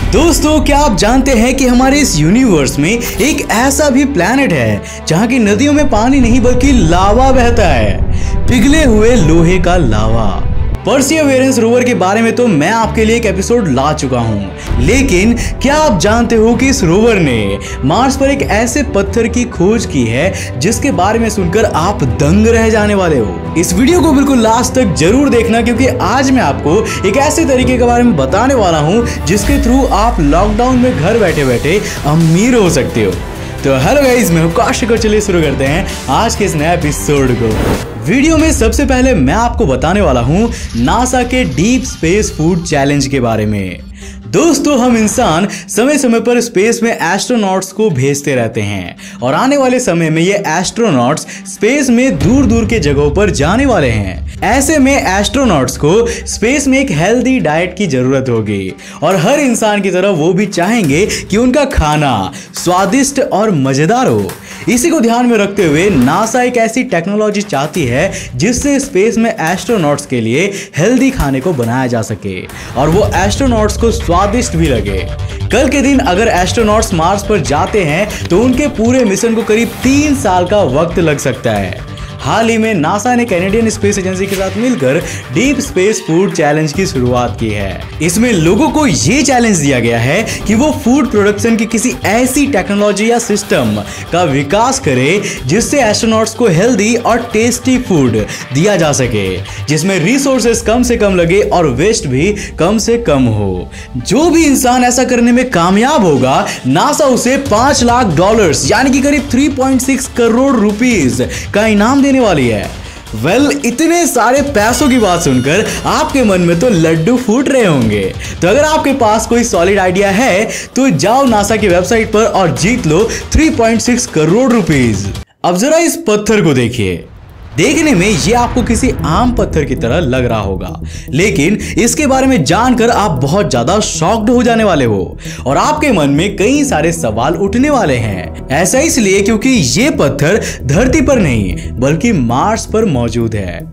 दोस्तों, क्या आप जानते हैं कि हमारे इस यूनिवर्स में एक ऐसा भी प्लैनेट है जहां की नदियों में पानी नहीं बल्कि लावा बहता है, पिघले हुए लोहे का लावा। परसिवरेंस रोवर के बारे में तो मैं आपके लिए एक एपिसोड ला चुका हूं, लेकिन क्या आप जानते हो कि इस रोवर ने मार्स पर एक ऐसे पत्थर की खोज की है जिसके बारे में सुनकर आप दंग रह जाने वाले हो। इस वीडियो को बिल्कुल लास्ट तक जरूर देखना, क्योंकि आज मैं आपको एक ऐसे तरीके के बारे में बताने वाला हूं जिसके थ्रू आप लॉकडाउन में घर बैठे बैठे अमीर हो सकते हो। तो हेलो गाइस, मैं हूं कौशिक और चलिए शुरू करते हैं आज के इस नए एपिसोड को। वीडियो में सबसे पहले मैं आपको बताने वाला हूं नासा के डीप स्पेस फूड चैलेंज के बारे में। दोस्तों, हम इंसान समय समय पर स्पेस में एस्ट्रोनॉट्स को भेजते रहते हैं और आने वाले समय में ये एस्ट्रोनॉट्स स्पेस में दूर दूर के जगहों पर जाने वाले हैं। ऐसे में एस्ट्रोनॉट्स को स्पेस में एक हेल्दी डाइट की जरूरत होगी और हर इंसान की तरह वो भी चाहेंगे कि उनका खाना स्वादिष्ट और मजेदार हो। इसी को ध्यान में रखते हुए नासा एक ऐसी टेक्नोलॉजी चाहती है जिससे स्पेस में एस्ट्रोनॉट्स के लिए हेल्दी खाने को बनाया जा सके और वो एस्ट्रोनॉट्स को स्वादिष्ट भी लगे। कल के दिन अगर एस्ट्रोनॉट्स मार्स पर जाते हैं तो उनके पूरे मिशन को करीब 3 साल का वक्त लग सकता है। हाल ही में नासा ने कैनेडियन स्पेस एजेंसी के साथ मिलकर डीप स्पेस फूड चैलेंज की शुरुआत की है। इसमें लोगों को ये चैलेंज दिया गया है कि वो फूड प्रोडक्शन की किसी ऐसी टेक्नोलॉजी या सिस्टम का विकास करे जिससे एस्ट्रोनॉट्स को हेल्दी और टेस्टी फूड दिया जा सके, जिसमें रिसोर्सेस कम से कम लगे और वेस्ट भी कम से कम हो। जो भी इंसान ऐसा करने में कामयाब होगा, नासा उसे $5 लाख यानी कि करीब 3.6 करोड़ रुपीस का इनाम देने वाली है। इतने सारे पैसों की बात सुनकर आपके मन में तो लड्डू फूट रहे होंगे। तो अगर आपके पास कोई सॉलिड आइडिया है तो जाओ नासा की वेबसाइट पर और जीत लो 3.6 करोड़ रुपीस। अब जरा इस पत्थर को देखिए। देखने में ये आपको किसी आम पत्थर की तरह लग रहा होगा, लेकिन इसके बारे में जानकर आप बहुत ज्यादा शॉक्ड हो जाने वाले हो और आपके मन में कई सारे सवाल उठने वाले हैं। ऐसा इसलिए क्योंकि ये पत्थर धरती पर नहीं बल्कि मार्स पर मौजूद है।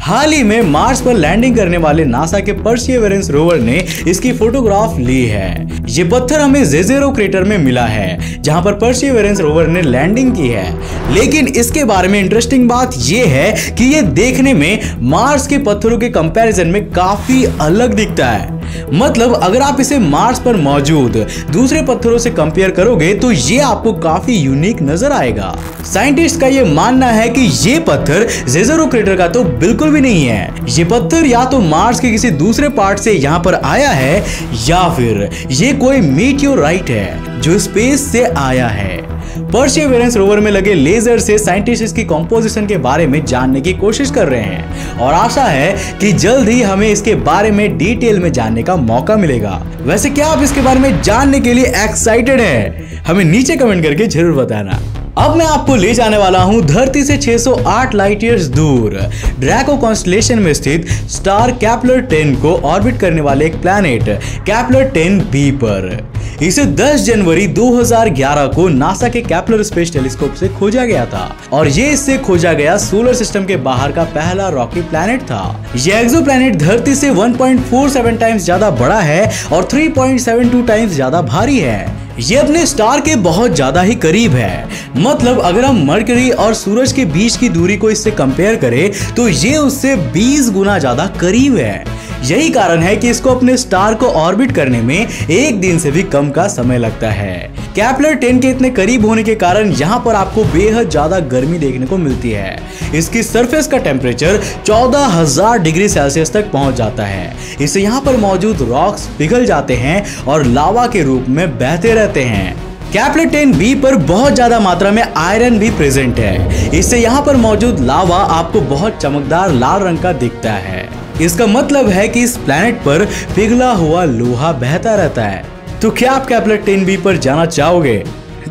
हाल ही में मार्स पर लैंडिंग करने वाले नासा के परसिवरेंस रोवर ने इसकी फोटोग्राफ ली है। ये पत्थर हमें जेजेरो क्रेटर में मिला है जहां पर परसिवरेंस रोवर ने लैंडिंग की है, लेकिन इसके बारे में इंटरेस्टिंग बात यह है कि ये देखने में मार्स के पत्थरों के कंपैरिजन में काफी अलग दिखता है। मतलब अगर आप इसे मार्स पर मौजूद दूसरे पत्थरों से कंपेयर करोगे तो ये आपको काफी यूनिक नजर आएगा। साइंटिस्ट का ये मानना है कि ये पत्थर जेजेरो क्रेटर का तो बिल्कुल भी नहीं है। ये पत्थर या तो मार्स के किसी दूसरे पार्ट से यहाँ पर आया है या फिर ये कोई मीटियोराइट है जो स्पेस से आया है। परसिवरेंस रोवर में लगे लेजर से साइंटिस्ट इसकी कंपोजिशन के बारे में जानने की कोशिश कर रहे हैं और आशा है कि जल्द ही हमें इसके बारे में डिटेल में जानने का मौका मिलेगा। वैसे क्या आप इसके बारे में जानने के लिए एक्साइटेड हैं? हमें नीचे कमेंट करके जरूर बताना। अब मैं आपको ले जाने वाला हूं धरती से 608 लाइट ईयर्स दूर ड्रैको कॉन्स्टेलेशन में स्थित स्टार केपलर 10 को ऑर्बिट करने वाले एक प्लैनेट केपलर 10b पर। इसे 10 जनवरी 2011 को नासा के केपलर स्पेस टेलीस्कोप से खोजा गया था और ये इससे खोजा गया सोलर सिस्टम के बाहर का पहला रॉकी प्लैनेट था। ये एक्सोप्लैनेट धरती से 1.47 टाइम्स ज्यादा बड़ा है और 3.72 टाइम्स ज्यादा भारी है। ये अपने स्टार के बहुत ज्यादा ही करीब है। मतलब अगर हम मरकरी और सूरज के बीच की दूरी को इससे कंपेयर करें तो ये उससे 20 गुना ज्यादा करीब है। यही कारण है कि इसको अपने स्टार को ऑर्बिट करने में एक दिन से भी कम का समय लगता है। केपलर 10 के इतने करीब होने के कारण यहाँ पर आपको बेहद ज्यादा गर्मी देखने को मिलती है। इसकी सरफेस का टेम्परेचर 14,000 डिग्री सेल्सियस तक पहुंच जाता है। इससे यहाँ पर मौजूद रॉक्स पिघल जाते हैं और लावा के रूप में बहते रहते हैं। केपलर 10b पर बहुत ज्यादा मात्रा में आयरन भी प्रेजेंट है। इससे यहाँ पर मौजूद लावा आपको बहुत चमकदार लाल रंग का दिखता है। इसका मतलब है कि इस प्लैनेट पर पिघला हुआ लोहा बहता रहता है। तो क्या आप केपलर 10b पर जाना चाहोगे?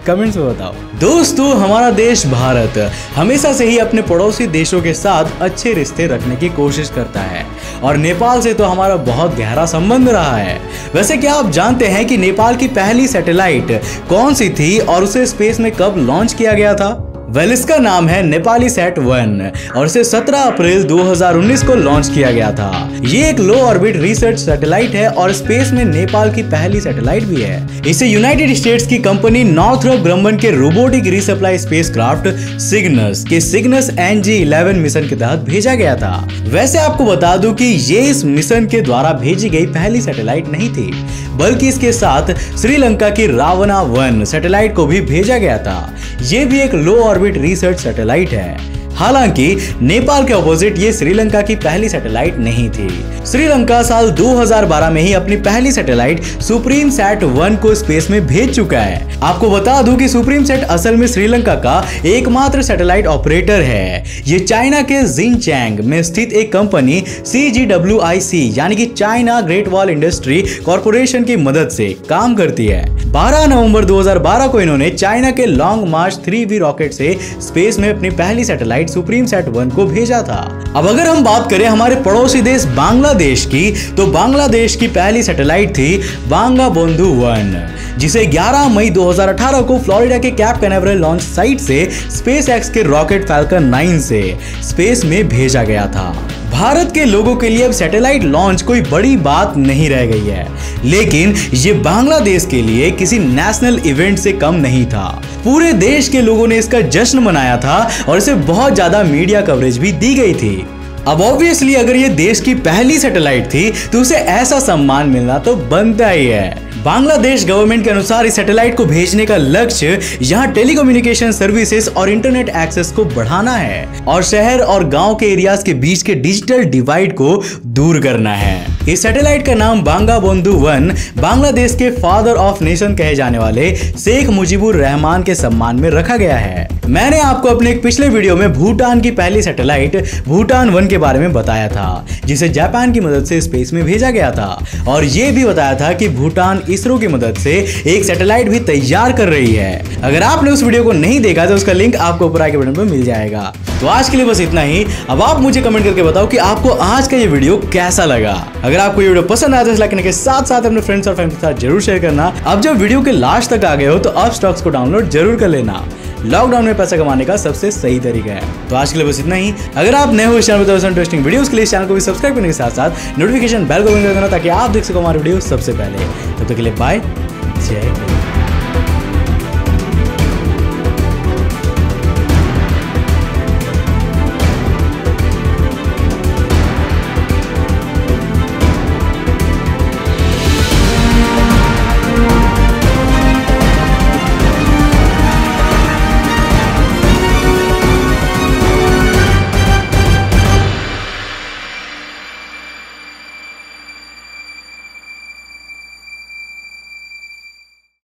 कमेंट्स में बताओ। दोस्तों, हमारा देश भारत हमेशा से ही अपने पड़ोसी देशों के साथ अच्छे रिश्ते रखने की कोशिश करता है और नेपाल से तो हमारा बहुत गहरा संबंध रहा है। वैसे क्या आप जानते हैं कि नेपाल की पहली सैटेलाइट कौन सी थी और उसे स्पेस में कब लॉन्च किया गया था? वेल इसका नाम है नेपाली सैट 1 और इसे 17 अप्रैल 2019 को लॉन्च किया गया था। ये एक लो ऑर्बिट रिसर्च सैटेलाइट है और स्पेस में नेपाल की पहली सैटेलाइट भी है। इसे यूनाइटेड स्टेट्स की कंपनी नॉर्थरोप ग्रम्बन के रोबोटिक रिसप्लाई स्पेसक्राफ्ट सिग्नस के सिग्नस NG-11 मिशन के तहत भेजा गया था। वैसे आपको बता दूं कि ये इस मिशन के द्वारा भेजी गई पहली सैटेलाइट नहीं थी, बल्कि इसके साथ श्रीलंका की रावणा 1 सैटेलाइट को भी भेजा गया था। ये भी एक लो ऑर्बिट रिसर्च सैटेलाइट है। हालांकि नेपाल के ऑपोजिट ये श्रीलंका की पहली सैटेलाइट नहीं थी। श्रीलंका साल 2012 में ही अपनी पहली सैटेलाइट सुप्रीम सैट 1 को स्पेस में भेज चुका है। आपको बता दूं कि सुप्रीम सैट असल में श्रीलंका का एकमात्र सैटेलाइट ऑपरेटर है। ये चाइना के जिनचैंग में स्थित एक कंपनी CGWIC यानी कि China great wall industry corporation की मदद से काम करती है। 12 नवंबर 2012 को इन्होंने चाइना के लॉन्ग मार्च 3B रॉकेट से स्पेस में अपनी पहली सैटेलाइट सुप्रीम सैट 1 को भेजा था। अब अगर हम बात करें हमारे पड़ोसी देश बांग्लादेश की, तो बांग्लादेश की पहली सैटेलाइट थी बांगाबंधु 1, जिसे 11 मई 2018 को फ्लोरिडा के कैप कैनावरल लॉन्च साइट से स्पेसएक्स के रॉकेट फैल्कन 9 से स्पेस में भेजा गया था। भारत के लोगों के लिए अब सैटेलाइट लॉन्च कोई बड़ी बात नहीं रह गई है, लेकिन ये बांग्लादेश के लिए किसी नेशनल इवेंट से कम नहीं था। पूरे देश के लोगों ने इसका जश्न मनाया था और इसे बहुत ज्यादा मीडिया कवरेज भी दी गई थी। अब ऑब्वियसली अगर ये देश की पहली सैटेलाइट थी तो उसे ऐसा सम्मान मिलना तो बनता ही है। बांग्लादेश गवर्नमेंट के अनुसार इस सैटेलाइट को भेजने का लक्ष्य यहाँ टेलीकम्युनिकेशन सर्विसेज और इंटरनेट एक्सेस को बढ़ाना है और शहर और गांव के एरियाज के बीच के डिजिटल डिवाइड को दूर करना है। इस सैटेलाइट का नाम बांगाबंधु 1 बांग्लादेश के फादर ऑफ नेशन कहे जाने वाले शेख मुजीबुर रहमान के सम्मान में रखा गया है। मैंने आपको अपने एक पिछले वीडियो में भूटान की पहली सैटेलाइट भूटान 1 के बारे में बताया था, जिसे जापान की मदद से स्पेस में भेजा गया था, और ये भी बताया था कि भूटान इसरो की मदद से एक सैटेलाइट भी तैयार कर रही है। अगर आपने उस वीडियो को नहीं देखा तो उसका लिंक आपको ऊपर आगे बटन पर मिल जाएगा। तो आज के लिए बस इतना ही। अब आप मुझे कमेंट करके बताओ कि आपको आज का ये वीडियो कैसा लगा। अगर आपको ये वीडियो पसंद आया तो लाइक करने के साथ साथ अपने फ्रेंड्स और फैमिली के साथ जरूर शेयर करना। अब जब वीडियो के लास्ट तक आ गए हो तो अब स्टॉक्स को डाउनलोड जरूर कर लेना। लॉकडाउन में पैसा कमाने का सबसे सही तरीका है। तो आज के लिए बस इतना ही। अगर आप नए हो इस चैनल पर इंटरेस्टिंग वीडियोस के लिए इस चैनल को भी सब्सक्राइब करने के साथ साथ नोटिफिकेशन बेल को बंद कर देना ताकि आप देख सको हमारे वीडियो सबसे पहले। तब तक के लिए बाय, जय हिंद।